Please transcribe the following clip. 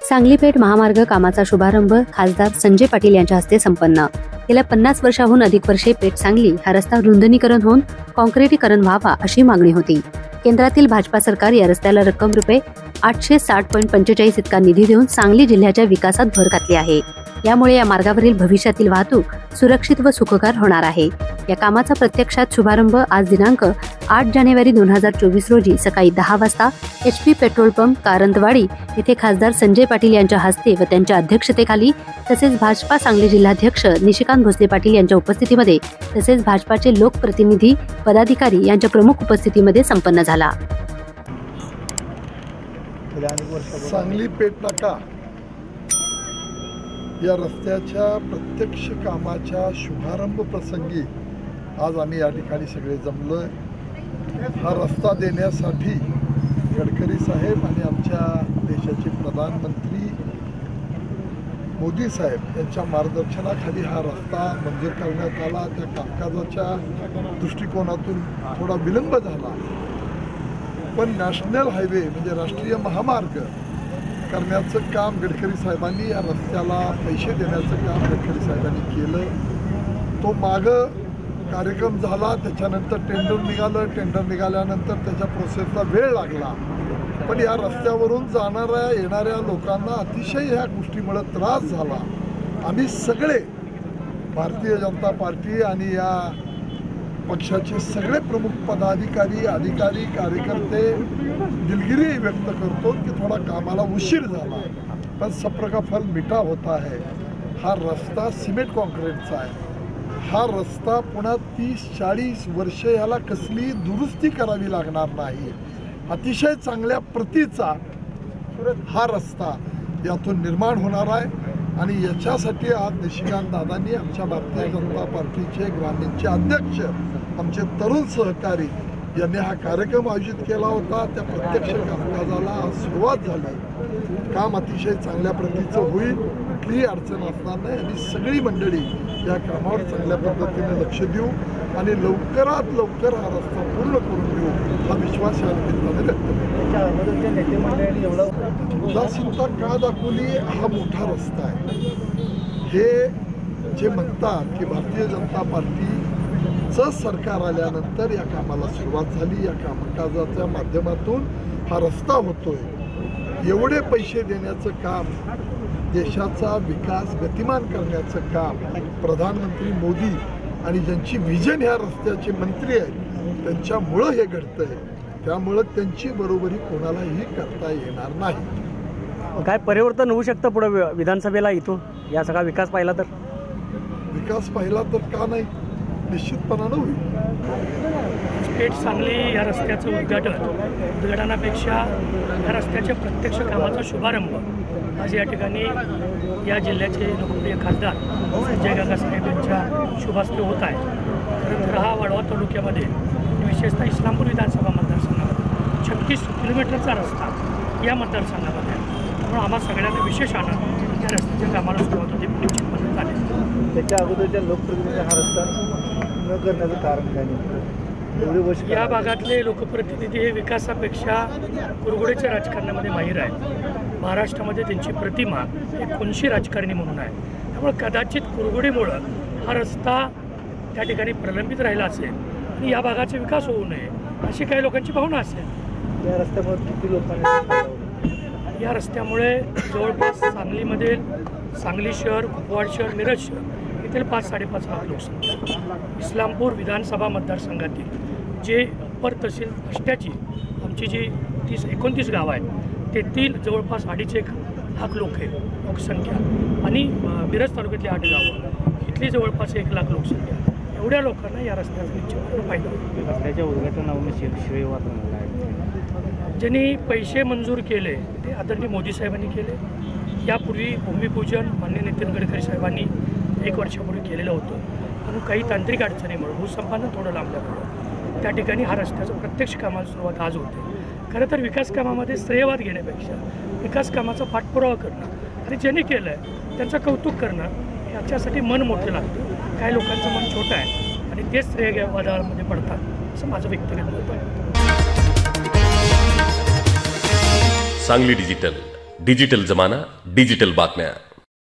सांगली पेठ महामार्ग कामाचा शुभारंभ खासदार संजय पाटील यांच्या हस्ते संपन्न। गेल्या 50 वर्षांहून अधिक वर्षे पेठ सांगली हा रस्ता रुंदनीकरण होऊन काँक्रिटीकरण व्हावा अशी मागणी होती। केंद्रातील भाजपा सरकार या रस्त्याला रक्कम रुपये 860.45 इतका निधी देऊन सांगली जिल्ह्याच्या विकासात भर घातली आहे। यामुळे या मार्गावरील भविष्यातील वाहतूक सुरक्षित व सुखकर होणार आहे। या कामाचा प्रत्यक्षात शुभारंभ आज दिनांक 8 जानेवारी 2024 रोजी सकाळी 10 वाजता HP पेट्रोल पंप कारंतवाडी येथे खासदार संजय पाटील यांच्या हस्ते व त्यांच्या अध्यक्षतेखाली तसेच भाजपा सांगली जिल्हाध्यक्ष निशिकांत भोसले पाटील यांच्या उपस्थितीमध्ये तसेच भाजपाचे लोकप्रतिनिधी पदाधिकारी यांच्या प्रमुख उपस्थितीमध्ये संपन्न झाला। सांगली पेठ नाका या रस्त्याच्या प्रत्यक्ष कामाच्या शुभारंभ प्रसंगी आज आम्ही या ठिकाणी सगळे जमलोय। हा रस्ता देण्यासाठी गडकरी साहेब आणि आमच्या देशाचे प्रधानमंत्री मोदी साहेब यांच्या मार्गदर्शनाखाली हा रस्ता मंजूर करण्यात आला। त्या कामकाजाच्या दृष्टिकोनातून थोडा विलंब झाला, पण नॅशनल हायवे म्हणजे राष्ट्रीय महामार्ग करण्याचं काम गडकरी साहेबांनी, या रस्त्याला पैसे देण्याचं काम गडकरी साहेबांनी केलं। तो मागं कार्यक्रम झाला, त्याच्यानंतर टेंडर निघालं, टेंडर निघाल्यानंतर त्याच्या प्रोसेसला वेळ लागला, पण या रस्त्यावरून जाणाऱ्या येणाऱ्या लोकांना अतिशय ह्या गोष्टीमुळे त्रास झाला। आम्ही सगळे भारतीय जनता पार्टी आणि या पक्षाचे सगळे प्रमुख पदाधिकारी अधिकारी कार्यकर्ते दिलगिरी व्यक्त करतो की थोडा कामाला उशीर झाला, पण सब्र का फल मीठा होता है। हा रस्ता सिमेंट कॉन्क्रीटचा आहे। हा रस्ता पुन्हा 30-40 वर्षे याला कसली दुरुस्ती करावी लागणार नाही। अतिशय चांगल्या प्रतीचा हा रस्ता यातून निर्माण होणार आहे आणि याच्यासाठी आज निशिकांत दादांनी आमच्या भारतीय जनता पार्टीचे ग्रामीणचे अध्यक्ष आमचे तरुण सहकारी यांनी हा कार्यक्रम आयोजित केला होता। त्या प्रत्यक्ष कामकाजाला आज सुरुवात झाली। काम अतिशय चांगल्या प्रतीचं होईल, कुठलीही अडचण असणार नाही आणि सगळी मंडळी या कामावर चांगल्या पद्धतीने लक्ष देऊ आणि लवकरात लवकर हा रस्ता पूर्ण करून देऊ हा विश्वास या निमित्ताने व्यक्त करतो। उदासीनता का दाखवली? हा मोठा रस्ता आहे। हे जे म्हणतात की भारतीय जनता पार्टीचं सरकार आल्यानंतर या कामाला सुरुवात झाली, या कामकाजाच्या माध्यमातून हा रस्ता होतोय। एवढे पैसे देण्याचं काम, देशाचा विकास गतिमान करण्याचं काम प्रधानमंत्री मोदी आणि ज्यांची व्हिजन ह्या रस्त्याचे मंत्री आहेत त्यांच्यामुळं हे घडतंय। त्यामुळं त्यांची बरोबरी कोणालाही करता येणार नाही। काय परिवर्तन होऊ शकतं पुढे विधानसभेला इथून या सगळा विकास पाहिला तर? विकास पाहिला तर का नाही, निश्चितपणानं होईल। पेठ सांगली या रस्त्याचं उद्घाटनापेक्षा या रस्त्याच्या प्रत्यक्ष कामाचा शुभारंभ आज या ठिकाणी या जिल्ह्याचे लोकप्रिय खासदार संजय काका साहेब यांच्या शुभ हस्ते होत आहे। खरं तर हा वाढवा तालुक्यामध्ये विशेषतः इस्लामपूर विधानसभा मतदारसंघात 36 किलोमीटरचा रस्ता या मतदारसंघामध्ये आहे। त्यामुळे आम्हा सगळ्यांना विशेष आनंद या रस्त्याच्या कामाला सुरुवात होते निश्चितपणे झाली। त्याच्या अगोदरच्या लोकप्रतिनिधी हा रस्ता न करण्याचं कारण काय नाही? या भागातले लोकप्रतिनिधी हे विकासापेक्षा कुरघोडीच्या राजकारणामध्ये माहीर आहेत। महाराष्ट्रामध्ये त्यांची प्रतिमा एक कोणशी राजकारणी म्हणून आहे। त्यामुळे कदाचित कुरघोडीमुळं हा रस्ता त्या ठिकाणी प्रलंबित राहिला असेल आणि या भागाचा विकास होऊ नये अशी काही लोकांची भावना असेल। या रस्त्यामुळे किती लोकांनी या रस्त्यामुळे जवळपास सांगलीमधील सांगली शहर, कुपवाड शहर, मिरज शहर येथील 5-5.5 लाख लोकसंख्या, इस्लामपूर विधानसभा मतदारसंघातील जे अप्पर तहसील रस्त्याची आमची जी 29 गावं आहेत तेथील जवळपास 2.5 लाख लोकसंख्या आणि मिरज तालुक्यातली 8 गावं इथली जवळपास 1 लाख लोकसंख्या, एवढ्या लोकांना या रस्त्याचा निश्चितपणे फायदा होईल। रस्त्याच्या उद्घाटनावर ज्यांनी पैसे मंजूर केले ते आदरणीय मोदी साहेबांनी केले। यापूर्वी भूमिपूजन माननीय नितीन गडकरी साहेबांनी 1 वर्षापूर्वी केलेलं होतं, पण काही तांत्रिक अडचणीमुळे भूसंपादन थोडं लांबल्यामुळं त्या ठिकाणी हा रस्त्याचं प्रत्यक्ष कामाला सुरुवात आज होते। खरं तर विकास कामामध्ये श्रेयवाद घेण्यापेक्षा विकास कामाचा पाठपुरावा करणं आणि ज्यांनी केलं आहे त्यांचं कौतुक करणं याच्यासाठी मन मोठं लागतं। काही लोकांचं मन छोटं आहे आणि तेच श्रेयवादामध्ये पडतात असं माझं व्यक्तिगत मत आहे। सांगली डिजिटल डिजिटल जमाना, डिजिटल बातम्या.